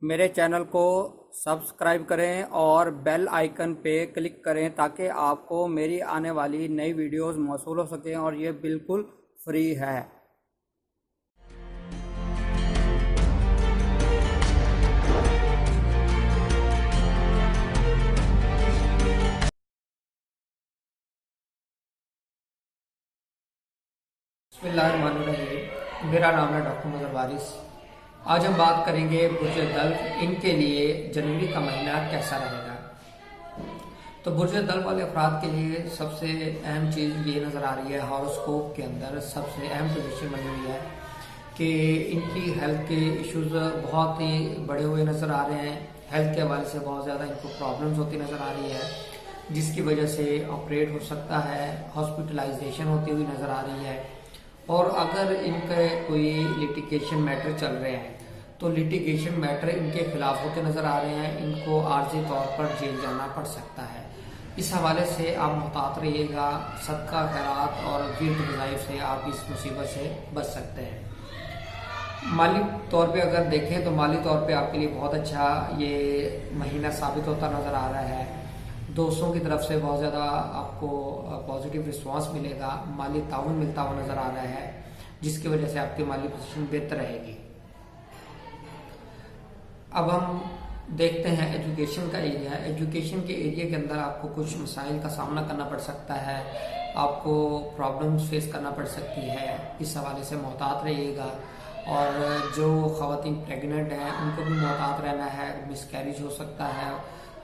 मेरे चैनल को सब्सक्राइब करें और बेल आइकन पे क्लिक करें ताकि आपको मेरी आने वाली नई वीडियोस मौसूल हो सकें और ये बिल्कुल फ्री है। बिस्मिल्लाहिर्रहमानिर्रहीम। मेरा नाम है डॉक्टर मदर वारिस। आज हम बात करेंगे बुर्ज दल, इनके लिए जनवरी का महीना कैसा रहेगा। तो बुर्ज दल वाले अफराद के लिए सबसे अहम चीज़ ये नज़र आ रही है, हॉरोस्कोप के अंदर सबसे अहम पोजीशन बनी हुई है कि इनकी हेल्थ के इश्यूज बहुत ही बढ़े हुए नज़र आ रहे हैं। हेल्थ के हवाले से बहुत ज़्यादा इनको प्रॉब्लम्स होती नज़र आ रही है, जिसकी वजह से ऑपरेट हो सकता है, हॉस्पिटलाइजेशन होती हुई नज़र आ रही है। और अगर इनके कोई लिटिगेशन मैटर चल रहे हैं तो लिटिगेशन मैटर इनके खिलाफ होते नजर आ रहे हैं, इनको आर्जी तौर पर जेल जाना पड़ सकता है। इस हवाले से आप मुहतात रहिएगा। सदका खैरात और विर्द वज़ाइफ से आप इस मुसीबत से बच सकते हैं। माली तौर पे अगर देखें तो माली तौर पे आपके लिए बहुत अच्छा ये महीना साबित होता नज़र आ रहा है। दोस्तों की तरफ से बहुत ज़्यादा आपको पॉजिटिव रिस्पांस मिलेगा, माली ताउन मिलता हुआ नज़र आ रहा है, जिसकी वजह से आपकी माली पोजीशन बेहतर रहेगी। अब हम देखते हैं एजुकेशन का एरिया। एजुकेशन के एरिया के अंदर आपको कुछ मसाइल का सामना करना पड़ सकता है, आपको प्रॉब्लम्स फेस करना पड़ सकती है। इस हवाले से मोहतात रहिएगा। और जो ख़वातीन प्रेग्नेंट हैं उनको भी मोहतात रहना है, मिसकैरेज हो सकता है।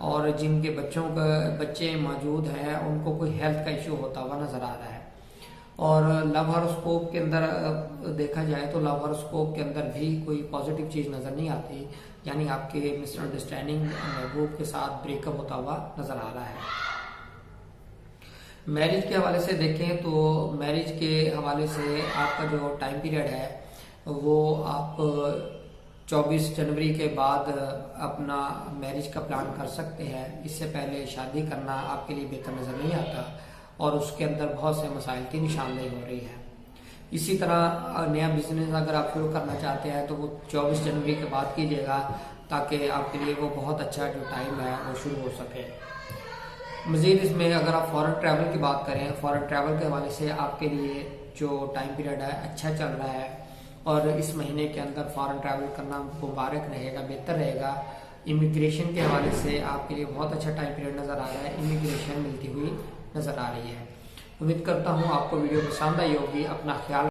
और जिनके बच्चे मौजूद हैं उनको कोई हेल्थ का इश्यू होता हुआ नज़र आ रहा है। और लव हॉरोस्कोप के अंदर देखा जाए तो लव हॉरोस्कोप के अंदर भी कोई पॉजिटिव चीज़ नज़र नहीं आती, यानी आपके मिसअंडरस्टैंडिंग महबूब के साथ ब्रेकअप होता हुआ नज़र आ रहा है। मैरिज के हवाले से देखें तो मैरिज के हवाले से आपका जो टाइम पीरियड है वो आप 24 जनवरी के बाद अपना मैरिज का प्लान कर सकते हैं। इससे पहले शादी करना आपके लिए बेहतर नज़र नहीं आता और उसके अंदर बहुत से मसाइल की निशानदेही हो रही है। इसी तरह नया बिजनेस अगर आप शुरू करना चाहते हैं तो वो 24 जनवरी के बाद कीजिएगा, ताकि आपके लिए वो बहुत अच्छा जो टाइम है वो शुरू हो सके। मज़ीद इसमें अगर आप फॉरेन ट्रैवल की बात करें, फॉरेन ट्रैवल के हवाले से आपके लिए जो टाइम पीरियड है अच्छा चल रहा है और इस महीने के अंदर फॉरेन ट्रैवल करना मुबारक रहेगा, बेहतर रहेगा। इमिग्रेशन के हवाले से आपके लिए बहुत अच्छा टाइम पीरियड नज़र आ रहा है, इमिग्रेशन मिलती हुई नज़र आ रही है। उम्मीद करता हूँ आपको वीडियो पसंद आई होगी। अपना ख्याल